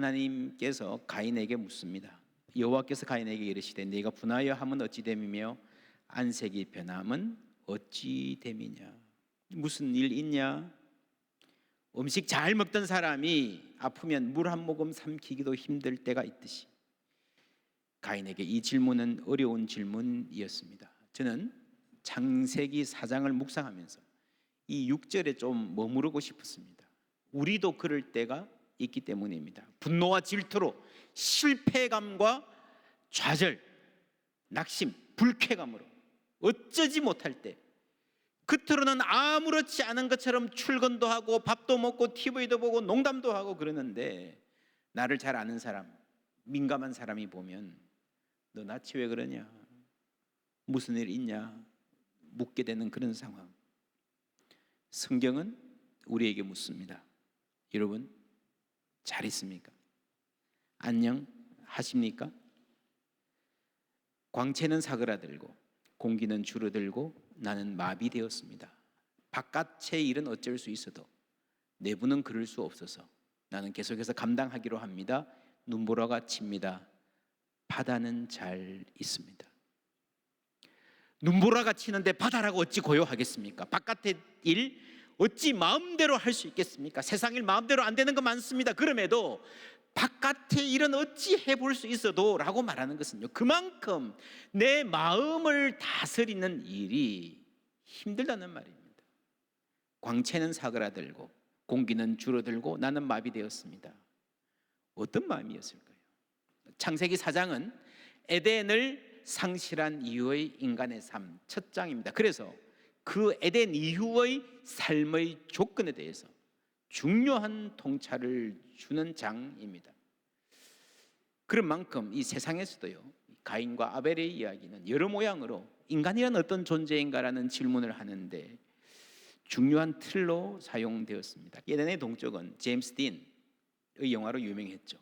하나님께서 가인에게 묻습니다. 여호와께서 가인에게 이르시되 네가 분하여 함은 어찌 됨이며 안색이 변함은 어찌 됨이냐. 무슨 일 있냐? 음식 잘 먹던 사람이 아프면 물 한 모금 삼키기도 힘들 때가 있듯이 가인에게 이 질문은 어려운 질문이었습니다. 저는 창세기 4장을 묵상하면서 이 6절에 좀 머무르고 싶었습니다. 우리도 그럴 때가 있기 때문입니다. 분노와 질투로, 실패감과 좌절, 낙심, 불쾌감으로 어쩌지 못할 때, 겉으로는 아무렇지 않은 것처럼 출근도 하고 밥도 먹고 TV도 보고 농담도 하고 그러는데, 나를 잘 아는 사람, 민감한 사람이 보면 너 나치 왜 그러냐, 무슨 일 있냐 묻게 되는 그런 상황. 성경은 우리에게 묻습니다. 여러분 잘 있습니까? 안녕하십니까? 광채는 사그라들고 공기는 줄어들고 나는 마비되었습니다. 바깥의 일은 어쩔 수 있어도 내부는 그럴 수 없어서 나는 계속해서 감당하기로 합니다. 눈보라가 칩니다. 바다는 잘 있습니다. 눈보라가 치는데 바다라고 어찌 고요하겠습니까? 바깥의 일 어찌 마음대로 할 수 있겠습니까? 세상 일 마음대로 안 되는 거 많습니다. 그럼에도 바깥의 일은 어찌 해볼 수 있어도 라고 말하는 것은요, 그만큼 내 마음을 다스리는 일이 힘들다는 말입니다. 광채는 사그라들고 공기는 줄어들고 나는 마비되었습니다. 어떤 마음이었을까요? 창세기 4장은 에덴을 상실한 이후의 인간의 삶 첫 장입니다. 그래서 그 에덴 이후의 삶의 조건에 대해서 중요한 통찰을 주는 장입니다. 그런 만큼 이 세상에서도요, 가인과 아벨의 이야기는 여러 모양으로 인간이란 어떤 존재인가라는 질문을 하는데 중요한 틀로 사용되었습니다. 에덴의 동쪽은 제임스 딘의 영화로 유명했죠.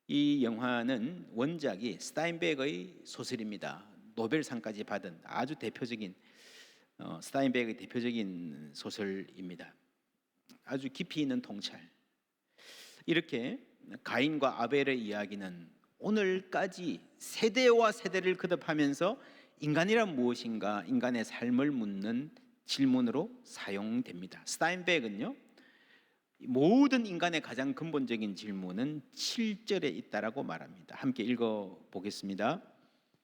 이 영화는 원작이 스타인백의 소설입니다. 노벨상까지 받은 아주 대표적인 스타인백의 대표적인 소설입니다. 아주 깊이 있는 통찰. 이렇게 가인과 아벨의 이야기는 오늘까지 세대와 세대를 거듭하면서 인간이란 무엇인가, 인간의 삶을 묻는 질문으로 사용됩니다. 스타인백은요, 모든 인간의 가장 근본적인 질문은 7절에 있다라고 말합니다. 함께 읽어보겠습니다.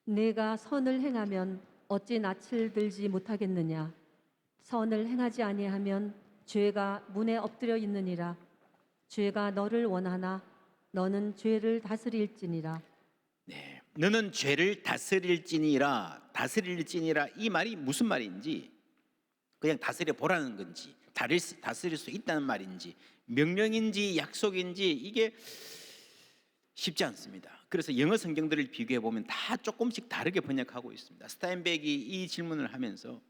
네가 선을 행하면 어찌 낯을 들지 못하겠느냐? 선을 행하지 아니하면 죄가 문에 엎드려 있느니라. 죄가 너를 원하나 너는 죄를 다스릴지니라. 네, 너는 죄를 다스릴지니라. 다스릴지니라, 이 말이 무슨 말인지, 그냥 다스려 보라는 건지, 다스릴 수 있다는 말인지, 명령인지 약속인지 이게 쉽지 않습니다. 그래서 영어 성경들을 비교해 보면 다 조금씩 다르게 번역하고 있습니다. 스타인백이 이 질문을 하면서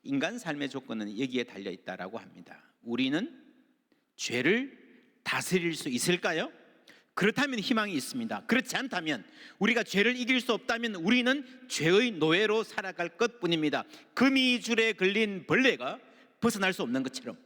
인간 삶의 조건은 여기에 달려 있다라고 합니다. 우리는 죄를 다스릴 수 있을까요? 그렇다면 희망이 있습니다. 그렇지 않다면, 우리가 죄를 이길 수 없다면 우리는 죄의 노예로 살아갈 것뿐입니다. 거미줄에 걸린 벌레가 벗어날 수 없는 것처럼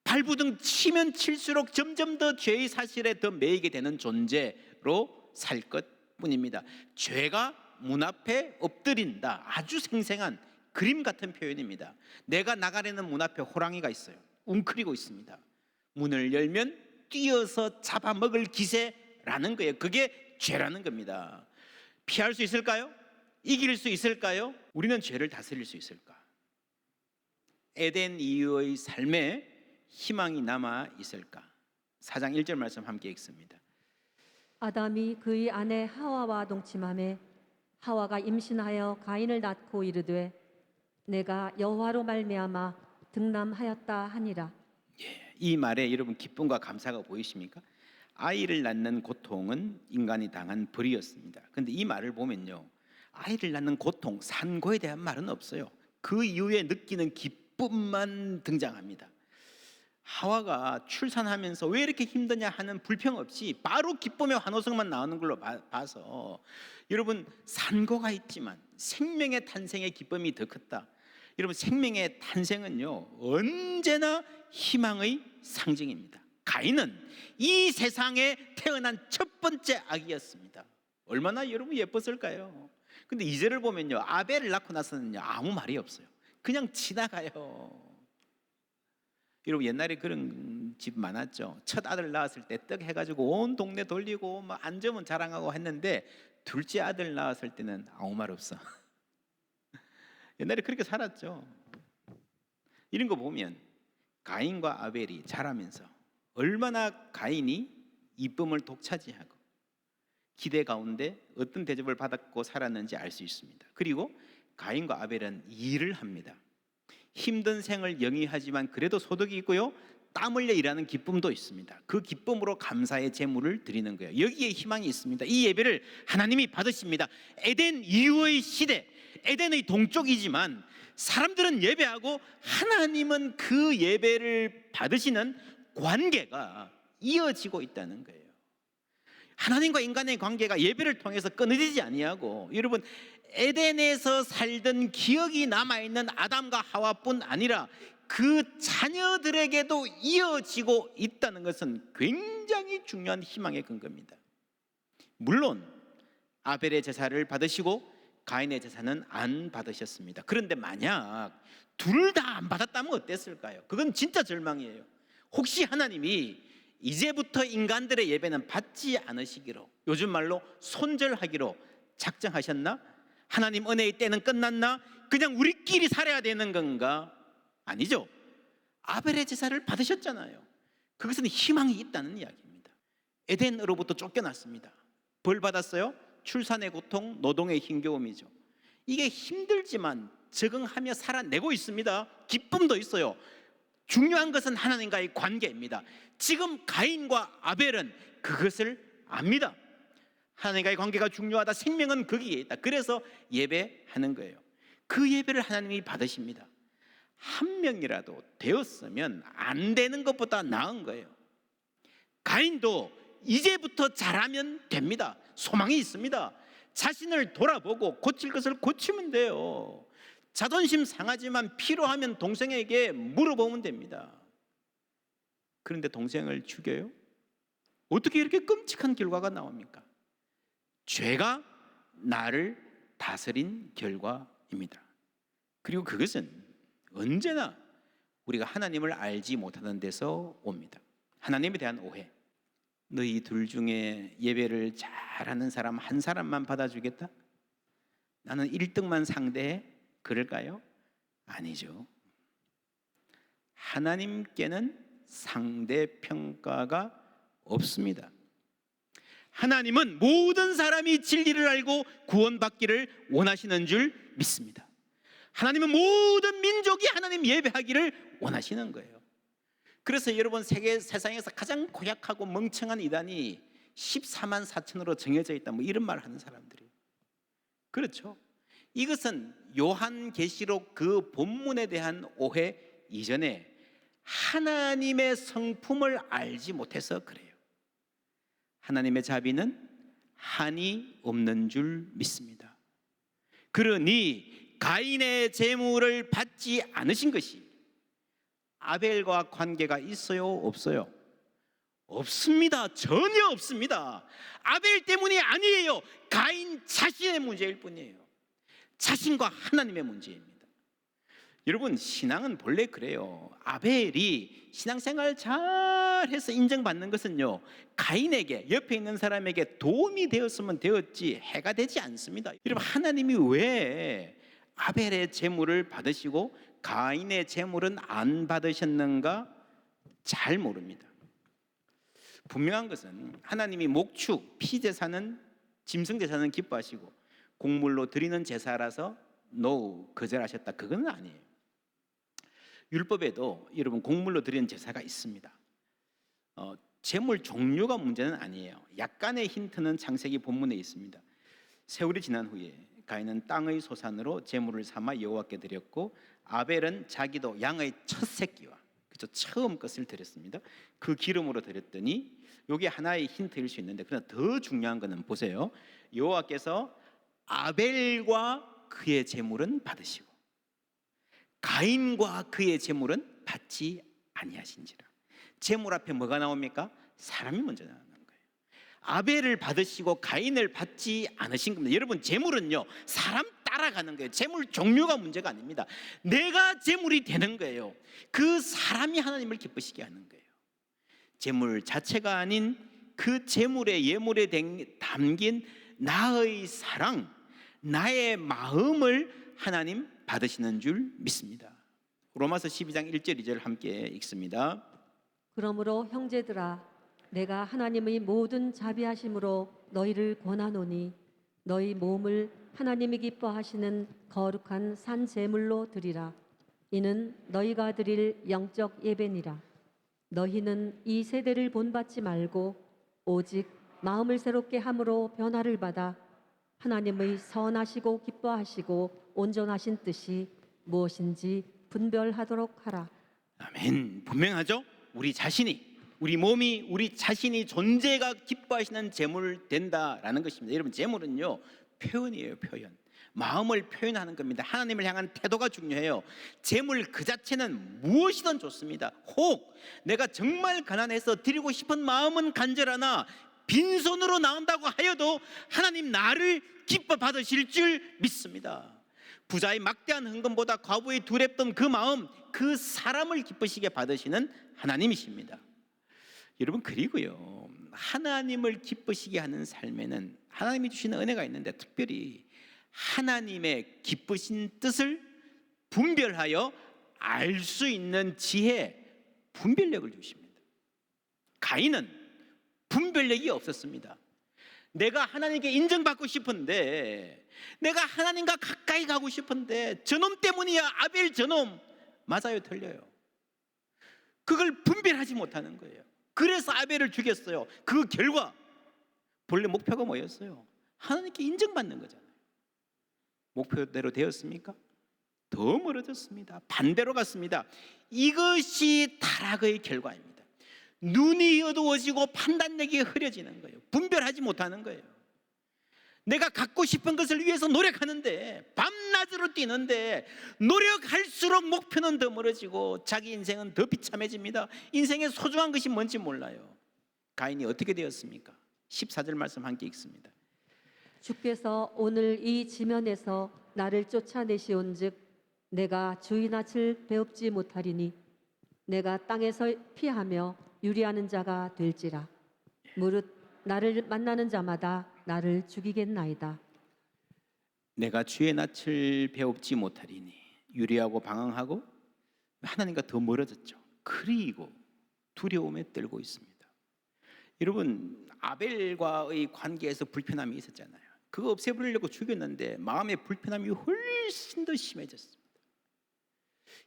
발부둥 치면 칠수록 점점 더 죄의 사실에 더 매이게 되는 존재로 살 것뿐입니다. 죄가 문 앞에 엎드린다. 아주 생생한 그림 같은 표현입니다. 내가 나가려는 문 앞에 호랑이가 있어요. 웅크리고 있습니다. 문을 열면 뛰어서 잡아먹을 기세라는 거예요. 그게 죄라는 겁니다. 피할 수 있을까요? 이길 수 있을까요? 우리는 죄를 다스릴 수 있을까? 에덴 이후의 삶에 희망이 남아 있을까? 4장 1절 말씀 함께 읽습니다. 아담이 그의 아내 하와와 동침하매 하와가 임신하여 가인을 낳고 이르되 내가 여호와로 말미암아 득남하였다 하니라. 이 말에 여러분 기쁨과 감사가 보이십니까? 아이를 낳는 고통은 인간이 당한 벌이었습니다. 그런데 이 말을 보면요, 아이를 낳는 고통, 산고에 대한 말은 없어요. 그 이후에 느끼는 기쁨만 등장합니다. 하와가 출산하면서 왜 이렇게 힘드냐 하는 불평 없이 바로 기쁨의 환호성만 나오는 걸로 봐서 여러분, 산고가 있지만 생명의 탄생의 기쁨이 더 컸다. 여러분, 생명의 탄생은요 언제나 희망의 상징입니다. 가인은 이 세상에 태어난 첫 번째 아기였습니다. 얼마나 여러분 예뻤을까요? 근데 2절을 보면요, 아벨을 낳고 나서는요 아무 말이 없어요. 그냥 지나가요. 여러분 옛날에 그런 집 많았죠. 첫 아들 낳았을 때 떡 해가지고 온 동네 돌리고 막 앉으면 자랑하고 했는데, 둘째 아들 낳았을 때는 아무 말 없어. 옛날에 그렇게 살았죠. 이런 거 보면 가인과 아벨이 자라면서 얼마나 가인이 이쁨을 독차지하고 기대 가운데 어떤 대접을 받았고 살았는지 알 수 있습니다. 그리고 가인과 아벨은 일을 합니다. 힘든 생을 영위하지만 그래도 소득이 있고요, 땀 흘려 일하는 기쁨도 있습니다. 그 기쁨으로 감사의 제물을 드리는 거예요. 여기에 희망이 있습니다. 이 예배를 하나님이 받으십니다. 에덴 이후의 시대, 에덴의 동쪽이지만 사람들은 예배하고 하나님은 그 예배를 받으시는 관계가 이어지고 있다는 거예요. 하나님과 인간의 관계가 예배를 통해서 끊어지지 아니하고, 여러분 에덴에서 살던 기억이 남아있는 아담과 하와뿐 아니라 그 자녀들에게도 이어지고 있다는 것은 굉장히 중요한 희망의 근거입니다. 물론 아벨의 제사를 받으시고 가인의 제사는 안 받으셨습니다. 그런데 만약 둘 다 안 받았다면 어땠을까요? 그건 진짜 절망이에요. 혹시 하나님이 이제부터 인간들의 예배는 받지 않으시기로, 요즘 말로 손절하기로 작정하셨나? 하나님 은혜의 때는 끝났나? 그냥 우리끼리 살아야 되는 건가? 아니죠. 아벨의 제사를 받으셨잖아요. 그것은 희망이 있다는 이야기입니다. 에덴으로부터 쫓겨났습니다. 벌 받았어요? 출산의 고통, 노동의 힘겨움이죠. 이게 힘들지만 적응하며 살아내고 있습니다. 기쁨도 있어요. 중요한 것은 하나님과의 관계입니다. 지금 가인과 아벨은 그것을 압니다. 하나님과의 관계가 중요하다. 생명은 거기에 있다. 그래서 예배하는 거예요. 그 예배를 하나님이 받으십니다. 한 명이라도 되었으면 안 되는 것보다 나은 거예요. 가인도 이제부터 잘하면 됩니다. 소망이 있습니다. 자신을 돌아보고 고칠 것을 고치면 돼요. 자존심 상하지만 필요하면 동생에게 물어보면 됩니다. 그런데 동생을 죽여요? 어떻게 이렇게 끔찍한 결과가 나옵니까? 죄가 나를 다스린 결과입니다. 그리고 그것은 언제나 우리가 하나님을 알지 못하는 데서 옵니다. 하나님에 대한 오해. 너희 둘 중에 예배를 잘하는 사람 한 사람만 받아주겠다? 나는 1등만 상대해? 그럴까요? 아니죠. 하나님께는 상대평가가 없습니다. 하나님은 모든 사람이 진리를 알고 구원받기를 원하시는 줄 믿습니다. 하나님은 모든 민족이 하나님 예배하기를 원하시는 거예요. 그래서 여러분 세상에서 가장 고약하고 멍청한 이단이 14만 4천으로 정해져 있다, 뭐 이런 말 하는 사람들이. 그렇죠. 이것은 요한계시록 그 본문에 대한 오해 이전에 하나님의 성품을 알지 못해서 그래요. 하나님의 자비는 한이 없는 줄 믿습니다. 그러니 가인의 제물을 받지 않으신 것이 아벨과 관계가 있어요? 없어요? 없습니다. 전혀 없습니다. 아벨 때문이 아니에요. 가인 자신의 문제일 뿐이에요. 자신과 하나님의 문제입니다. 여러분 신앙은 본래 그래요. 아벨이 신앙생활 잘해서 인정받는 것은요, 가인에게, 옆에 있는 사람에게 도움이 되었으면 되었지 해가 되지 않습니다. 여러분 하나님이 왜 아벨의 제물을 받으시고 가인의 제물은 안 받으셨는가 잘 모릅니다. 분명한 것은 하나님이 목축, 피제사는, 짐승제사는 기뻐하시고 곡물로 드리는 제사라서 no, 거절하셨다, 그건 아니에요. 율법에도 여러분 곡물로 드리는 제사가 있습니다. 제물 종류가 문제는 아니에요. 약간의 힌트는 창세기 본문에 있습니다. 세월이 지난 후에 가인은 땅의 소산으로 제물을 삼아 여호와께 드렸고, 아벨은 자기도 양의 첫 새끼와, 그죠, 처음 것을 드렸습니다. 그 기름으로 드렸더니, 이게 하나의 힌트일 수 있는데, 그러나 더 중요한 것은 보세요. 여호와께서 아벨과 그의 제물은 받으시고 가인과 그의 제물은 받지 아니하신지라. 제물 앞에 뭐가 나옵니까? 사람이 먼저 나오는 거예요. 아벨을 받으시고 가인을 받지 않으신 겁니다. 여러분, 제물은요, 사람 따라가는 거예요. 제물 종류가 문제가 아닙니다. 내가 제물이 되는 거예요. 그 사람이 하나님을 기쁘시게 하는 거예요. 제물 자체가 아닌 그 제물의 예물에 담긴 나의 사랑, 나의 마음을 하나님 받으시는 줄 믿습니다. 로마서 12장 1절 2절 함께 읽습니다. 그러므로 형제들아 내가 하나님의 모든 자비하심으로 너희를 권하노니 너희 몸을 하나님이 기뻐하시는 거룩한 산 제물로 드리라. 이는 너희가 드릴 영적 예배니라. 너희는 이 세대를 본받지 말고 오직 마음을 새롭게 함으로 변화를 받아 하나님의 선하시고 기뻐하시고 온전하신 뜻이 무엇인지 분별하도록 하라. 아멘. 분명하죠? 우리 자신이, 우리 몸이, 우리 자신이 존재가 기뻐하시는 제물 된다라는 것입니다. 여러분, 제물은요, 표현이에요. 표현. 마음을 표현하는 겁니다. 하나님을 향한 태도가 중요해요. 제물 그 자체는 무엇이든 좋습니다. 혹 내가 정말 가난해서 드리고 싶은 마음은 간절하나 빈손으로 나온다고 하여도 하나님 나를 기뻐 받으실 줄 믿습니다. 부자의 막대한 헌금보다 과부의 두렵던 그 마음, 그 사람을 기쁘시게 받으시는 하나님이십니다. 여러분, 그리고요, 하나님을 기쁘시게 하는 삶에는 하나님이 주시는 은혜가 있는데, 특별히 하나님의 기쁘신 뜻을 분별하여 알 수 있는 지혜, 분별력을 주십니다. 가인은 분별력이 없었습니다. 내가 하나님께 인정받고 싶은데, 내가 하나님과 가까이 가고 싶은데 저놈 때문이야. 아벨 저놈. 맞아요, 틀려요? 그걸 분별하지 못하는 거예요. 그래서 아벨을 죽였어요. 그 결과 본래 목표가 뭐였어요? 하나님께 인정받는 거잖아요. 목표대로 되었습니까? 더 멀어졌습니다. 반대로 갔습니다. 이것이 타락의 결과입니다. 눈이 어두워지고 판단력이 흐려지는 거예요. 분별하지 못하는 거예요. 내가 갖고 싶은 것을 위해서 노력하는데, 밤낮으로 뛰는데 노력할수록 목표는 더 멀어지고 자기 인생은 더 비참해집니다. 인생의 소중한 것이 뭔지 몰라요. 가인이 어떻게 되었습니까? 14절 말씀 함께 읽습니다. 주께서 오늘 이 지면에서 나를 쫓아내시온즉 내가 주의 낯을 배웁지 못하리니 내가 땅에서 피하며 유리하는 자가 될지라. 무릇 나를 만나는 자마다 나를 죽이겠나이다. 내가 주의 낯을 배웁지 못하리니, 유리하고 방황하고 하나님과 더 멀어졌죠. 그리고 두려움에 떨고 있습니다. 여러분, 아벨과의 관계에서 불편함이 있었잖아요. 그거 없애버리려고 죽였는데 마음의 불편함이 훨씬 더 심해졌습니다.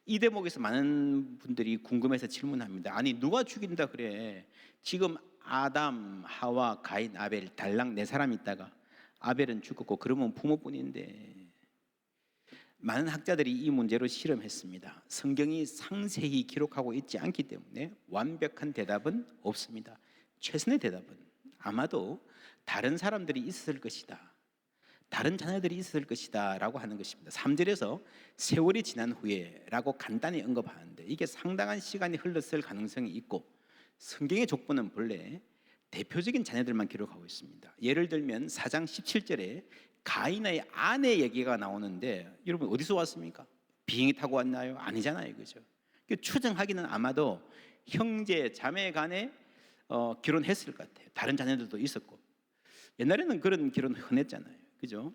이 대목에서 많은 분들이 궁금해서 질문합니다. 아니, 누가 죽인다 그래? 지금 아담, 하와, 가인, 아벨 달랑 네 사람이 있다가 아벨은 죽었고 그러면 부모뿐인데, 많은 학자들이 이 문제로 실험했습니다. 성경이 상세히 기록하고 있지 않기 때문에 완벽한 대답은 없습니다. 최선의 대답은 아마도 다른 사람들이 있었을 것이다, 다른 자녀들이 있었을 것이다 라고 하는 것입니다. 3절에서 세월이 지난 후에 라고 간단히 언급하는데, 이게 상당한 시간이 흘렀을 가능성이 있고, 성경의 족보는 본래 대표적인 자녀들만 기록하고 있습니다. 예를 들면 4장 17절에 가인의 아내 얘기가 나오는데, 여러분 어디서 왔습니까? 비행기 타고 왔나요? 아니잖아요, 그죠? 추정하기는 아마도 형제 자매 간에 결혼했을 것 같아요. 다른 자녀들도 있었고, 옛날에는 그런 결혼 흔했잖아요, 그죠?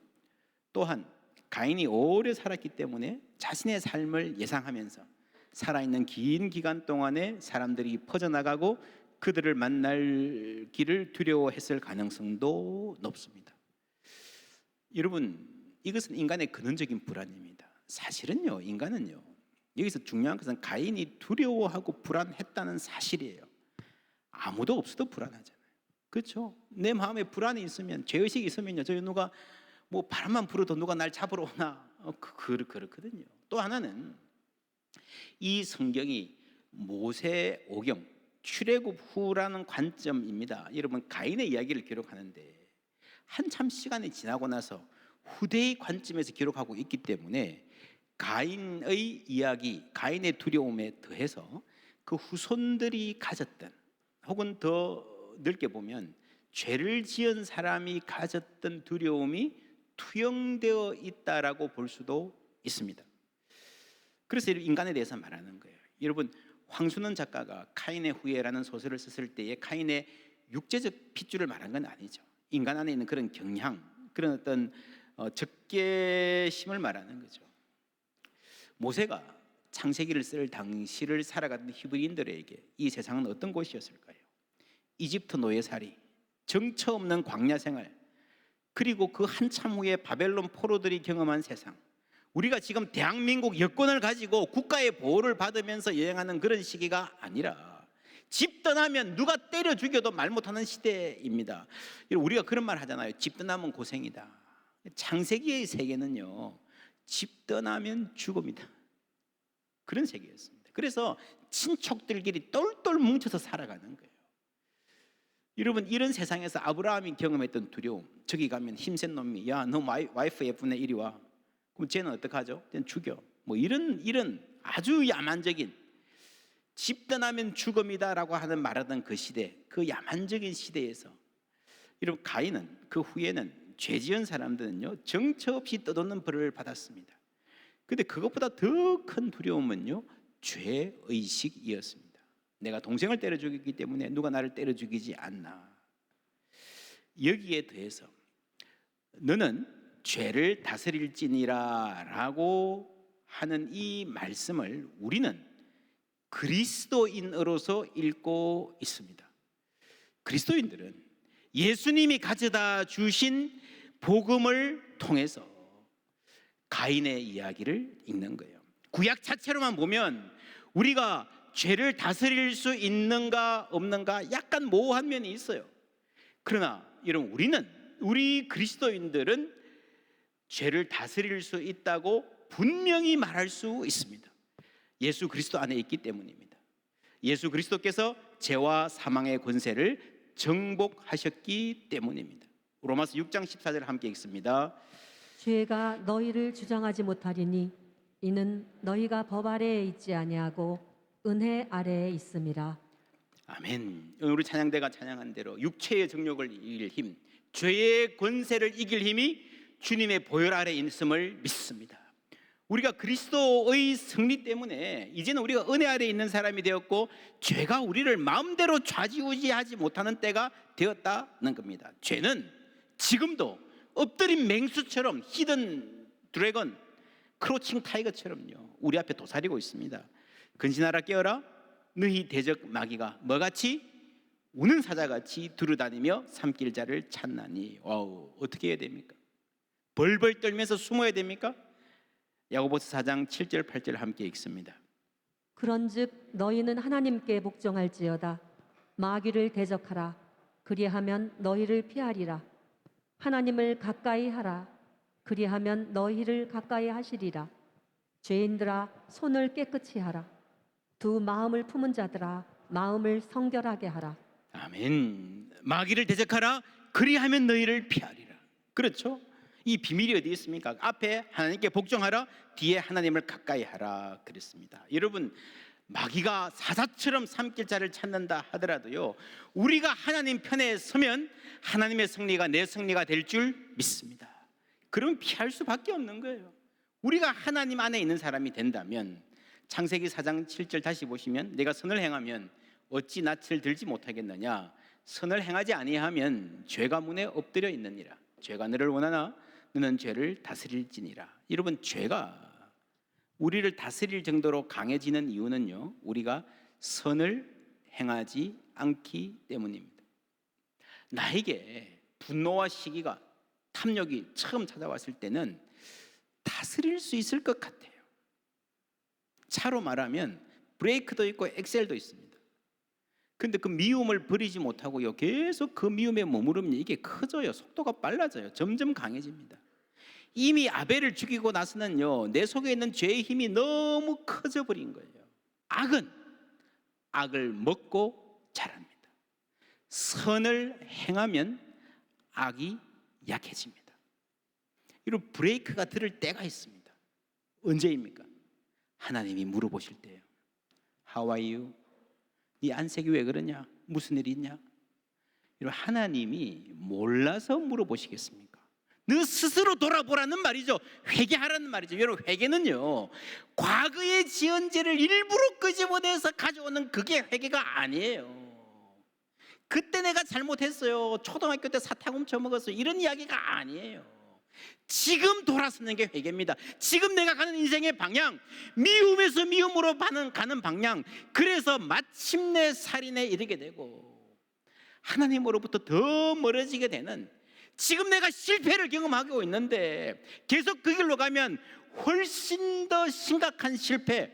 또한 가인이 오래 살았기 때문에 자신의 삶을 예상하면서 살아있는 긴 기간 동안에 사람들이 퍼져나가고 그들을 만날 길을 두려워했을 가능성도 높습니다. 여러분, 이것은 인간의 근원적인 불안입니다. 사실은요, 인간은요, 여기서 중요한 것은 가인이 두려워하고 불안했다는 사실이에요. 아무도 없어도 불안하잖아요, 그렇죠? 내 마음에 불안이 있으면, 죄의식이 있으면요, 저희 누가 뭐 바람만 불어도 누가 날 잡으러 오나 그렇거든요. 또 하나는 이 성경이 모세 오경, 출애굽 후라는 관점입니다. 여러분, 가인의 이야기를 기록하는데 한참 시간이 지나고 나서 후대의 관점에서 기록하고 있기 때문에 가인의 이야기, 가인의 두려움에 더해서 그 후손들이 가졌던, 혹은 더 넓게 보면 죄를 지은 사람이 가졌던 두려움이 투영되어 있다라고 볼 수도 있습니다. 그래서 인간에 대해서 말하는 거예요. 여러분, 황순원 작가가 카인의 후예라는 소설을 썼을 때에 카인의 육체적 핏줄을 말한 건 아니죠. 인간 안에 있는 그런 경향, 그런 어떤 적개심을 말하는 거죠. 모세가 창세기를 쓸 당시를 살아가던 히브리인들에게 이 세상은 어떤 곳이었을까요? 이집트 노예살이, 정처 없는 광야 생활, 그리고 그 한참 후에 바벨론 포로들이 경험한 세상, 우리가 지금 대한민국 여권을 가지고 국가의 보호를 받으면서 여행하는 그런 시기가 아니라 집 떠나면 누가 때려 죽여도 말 못하는 시대입니다. 우리가 그런 말 하잖아요. 집 떠나면 고생이다. 창세기의 세계는요, 집 떠나면 죽음이다. 그런 세계였습니다. 그래서 친척들끼리 똘똘 뭉쳐서 살아가는 거예요. 여러분, 이런 세상에서 아브라함이 경험했던 두려움, 저기 가면 힘센 놈이 야, 너 와이프 예쁘네, 이리 와. 그럼 쟤는 어떡하죠? 쟤는 죽여. 뭐 이런 아주 야만적인, 집 떠나면 죽음이다라고 하는 말하던 그 시대, 그 야만적인 시대에서 여러분, 가인은 그 후에는 죄 지은 사람들은요, 정처 없이 떠도는 벌을 받았습니다. 근데 그것보다 더 큰 두려움은요, 죄의식이었습니다. 내가 동생을 때려 죽였기 때문에 누가 나를 때려 죽이지 않나. 여기에 더해서 너는 죄를 다스릴지니라 라고 하는 이 말씀을 우리는 그리스도인으로서 읽고 있습니다. 그리스도인들은 예수님이 가져다 주신 복음을 통해서 가인의 이야기를 읽는 거예요. 구약 자체로만 보면 우리가 죄를 다스릴 수 있는가 없는가 약간 모호한 면이 있어요. 그러나 여러분, 우리 그리스도인들은 죄를 다스릴 수 있다고 분명히 말할 수 있습니다. 예수 그리스도 안에 있기 때문입니다. 예수 그리스도께서 죄와 사망의 권세를 정복하셨기 때문입니다. 로마서 6장 14절 함께 읽습니다. 죄가 너희를 주장하지 못하리니 이는 너희가 법 아래에 있지 아니하고 은혜 아래에 있음이라. 아멘. 우리 찬양대가 찬양한 대로 육체의 정욕을 이길 힘, 죄의 권세를 이길 힘이 주님의 보혈 아래 있음을 믿습니다. 우리가 그리스도의 승리 때문에 이제는 우리가 은혜 아래 있는 사람이 되었고, 죄가 우리를 마음대로 좌지우지하지 못하는 때가 되었다는 겁니다. 죄는 지금도 엎드린 맹수처럼, 히든 드래곤, 크로칭 타이거처럼요, 우리 앞에 도사리고 있습니다. 근신하라 깨어라, 너희 대적 마귀가 뭐같이? 우는 사자같이 두루다니며 삼킬 자를 찾나니. 와우, 어떻게 해야 됩니까? 벌벌 떨면서 숨어야 됩니까? 야고보서 4장 7절 8절 함께 읽습니다. 그런즉 너희는 하나님께 복종할지어다. 마귀를 대적하라. 그리하면 너희를 피하리라. 하나님을 가까이 하라. 그리하면 너희를 가까이 하시리라. 죄인들아, 손을 깨끗이 하라. 두 마음을 품은 자들아, 마음을 성결하게 하라. 아멘. 마귀를 대적하라. 그리하면 너희를 피하리라. 그렇죠? 이 비밀이 어디 있습니까? 앞에 하나님께 복종하라, 뒤에 하나님을 가까이 하라 그랬습니다. 여러분, 마귀가 사자처럼 삼킬 자를 찾는다 하더라도요, 우리가 하나님 편에 서면 하나님의 승리가 내 승리가 될 줄 믿습니다. 그러면 피할 수밖에 없는 거예요. 우리가 하나님 안에 있는 사람이 된다면, 창세기 4장 7절 다시 보시면, 내가 선을 행하면 어찌 낯을 들지 못하겠느냐, 선을 행하지 아니하면 죄가 문에 엎드려 있느니라. 죄가 너를 원하나 너는 죄를 다스릴지니라. 여러분, 죄가 우리를 다스릴 정도로 강해지는 이유는요, 우리가 선을 행하지 않기 때문입니다. 나에게 분노와 시기가, 탐욕이 처음 찾아왔을 때는 다스릴 수 있을 것 같아요. 차로 말하면 브레이크도 있고 엑셀도 있습니다. 근데 그 미움을 버리지 못하고요, 계속 그 미움에 머무르면 이게 커져요. 속도가 빨라져요. 점점 강해집니다. 이미 아벨을 죽이고 나서는요, 내 속에 있는 죄의 힘이 너무 커져 버린 거예요. 악은 악을 먹고 자랍니다. 선을 행하면 악이 약해집니다. 이런 브레이크가 들을 때가 있습니다. 언제입니까? 하나님이 물어보실 때예요. How are you? 네 안색이 왜 그러냐? 무슨 일이 있냐? 이런 하나님이 몰라서 물어보시겠습니까? 너 스스로 돌아보라는 말이죠. 회개하라는 말이죠. 여러분, 회개는요, 과거에 지은 죄를 일부러 끄집어내서 가져오는 그게 회개가 아니에요. 그때 내가 잘못했어요, 초등학교 때 사탕 훔쳐 먹었어요, 이런 이야기가 아니에요. 지금 돌아서는 게 회개입니다. 지금 내가 가는 인생의 방향, 미움에서 미움으로 가는 방향, 그래서 마침내 살인에 이르게 되고 하나님으로부터 더 멀어지게 되는, 지금 내가 실패를 경험하고 있는데 계속 그 길로 가면 훨씬 더 심각한 실패,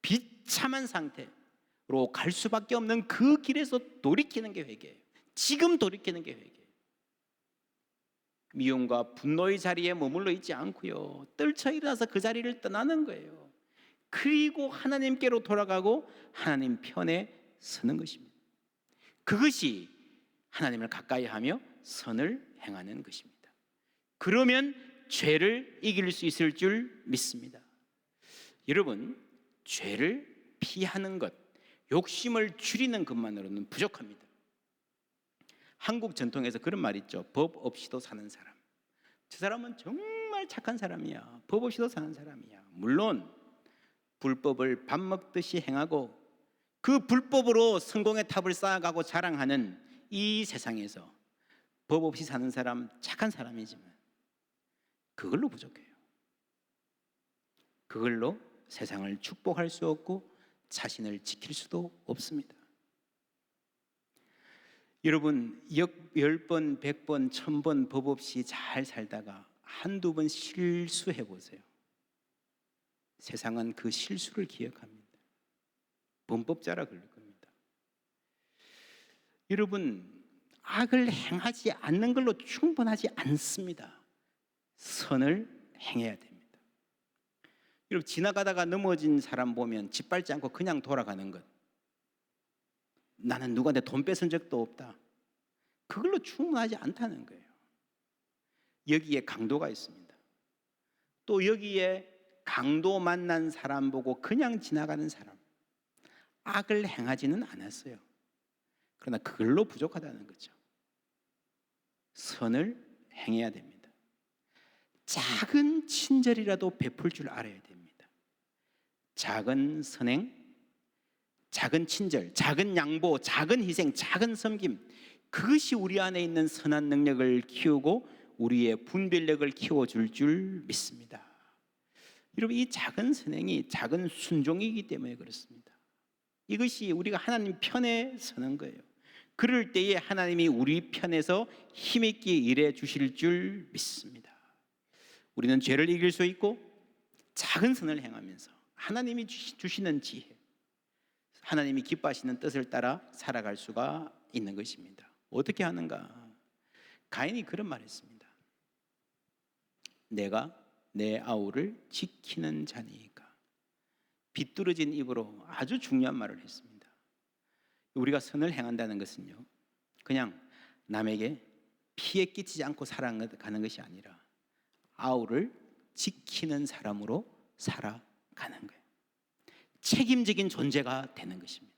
비참한 상태로 갈 수밖에 없는 그 길에서 돌이키는 게 회개예요. 지금 돌이키는 게 회개예요. 미움과 분노의 자리에 머물러 있지 않고요, 떨쳐 일어나서 그 자리를 떠나는 거예요. 그리고 하나님께로 돌아가고 하나님 편에 서는 것입니다. 그것이 하나님을 가까이 하며 선을 행하는 것입니다. 그러면 죄를 이길 수 있을 줄 믿습니다. 여러분, 죄를 피하는 것, 욕심을 줄이는 것만으로는 부족합니다. 한국 전통에서 그런 말 있죠. 법 없이도 사는 사람. 저 사람은 정말 착한 사람이야. 법 없이도 사는 사람이야. 물론 불법을 밥 먹듯이 행하고 그 불법으로 성공의 탑을 쌓아가고 자랑하는 이 세상에서 법 없이 사는 사람, 착한 사람이지만 그걸로 부족해요. 그걸로 세상을 축복할 수 없고 자신을 지킬 수도 없습니다. 여러분, 10번, 100번, 1000번 법 없이 잘 살다가 한두 번 실수해 보세요. 세상은 그 실수를 기억합니다. 범법자라 그럴 겁니다. 여러분, 악을 행하지 않는 걸로 충분하지 않습니다. 선을 행해야 됩니다. 여러분, 지나가다가 넘어진 사람 보면 짓밟지 않고 그냥 돌아가는 것, 나는 누구한테 돈 뺏은 적도 없다, 그걸로 충분하지 않다는 거예요. 여기에 강도가 있습니다. 또 여기에 강도 만난 사람 보고 그냥 지나가는 사람, 악을 행하지는 않았어요. 그러나 그걸로 부족하다는 거죠. 선을 행해야 됩니다. 작은 친절이라도 베풀 줄 알아야 됩니다. 작은 선행, 작은 친절, 작은 양보, 작은 희생, 작은 섬김, 그것이 우리 안에 있는 선한 능력을 키우고 우리의 분별력을 키워줄 줄 믿습니다. 여러분, 이 작은 선행이 작은 순종이기 때문에 그렇습니다. 이것이 우리가 하나님 편에 서는 거예요. 그럴 때에 하나님이 우리 편에서 힘있게 일해 주실 줄 믿습니다. 우리는 죄를 이길 수 있고 작은 선을 행하면서 하나님이 주시는 지혜, 하나님이 기뻐하시는 뜻을 따라 살아갈 수가 있는 것입니다. 어떻게 하는가? 가인이 그런 말을 했습니다. 내가 내 아우를 지키는 자니까. 비뚤어진 입으로 아주 중요한 말을 했습니다. 우리가 선을 행한다는 것은요, 그냥 남에게 피해 끼치지 않고 살아가는 것이 아니라 아우를 지키는 사람으로 살아가는 거예요. 책임적인 존재가 되는 것입니다.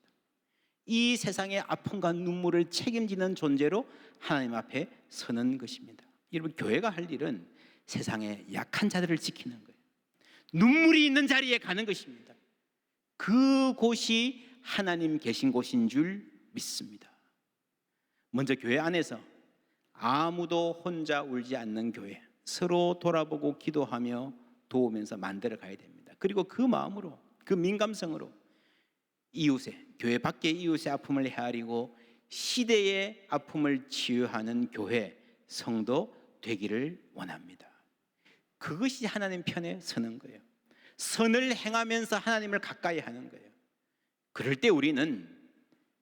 이 세상의 아픔과 눈물을 책임지는 존재로 하나님 앞에 서는 것입니다. 여러분, 교회가 할 일은 세상의 약한 자들을 지키는 거예요. 눈물이 있는 자리에 가는 것입니다. 그곳이 하나님 계신 곳인 줄 믿습니다. 먼저 교회 안에서 아무도 혼자 울지 않는 교회, 서로 돌아보고 기도하며 도우면서 만들어 가야 됩니다. 그리고 그 마음으로, 그 민감성으로 이웃의, 교회 밖의 이웃의 아픔을 헤아리고 시대의 아픔을 치유하는 교회, 성도 되기를 원합니다. 그것이 하나님 편에 서는 거예요. 선을 행하면서 하나님을 가까이 하는 거예요. 그럴 때 우리는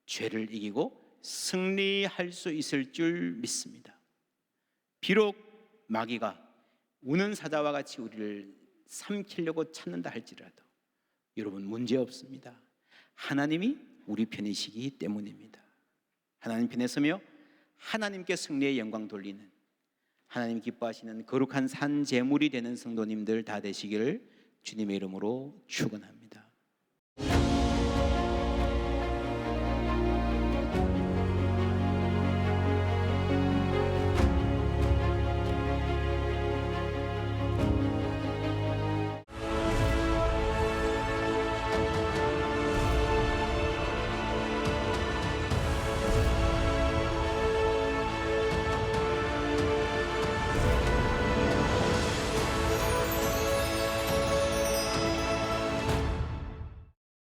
죄를 이기고 승리할 수 있을 줄 믿습니다. 비록 마귀가 우는 사자와 같이 우리를 삼키려고 찾는다 할지라도 여러분, 문제 없습니다. 하나님이 우리 편이시기 때문입니다. 하나님 편에 서며 하나님께 승리의 영광 돌리는, 하나님 기뻐하시는 거룩한 산 제물이 되는 성도님들 다 되시기를 주님의 이름으로 축원합니다.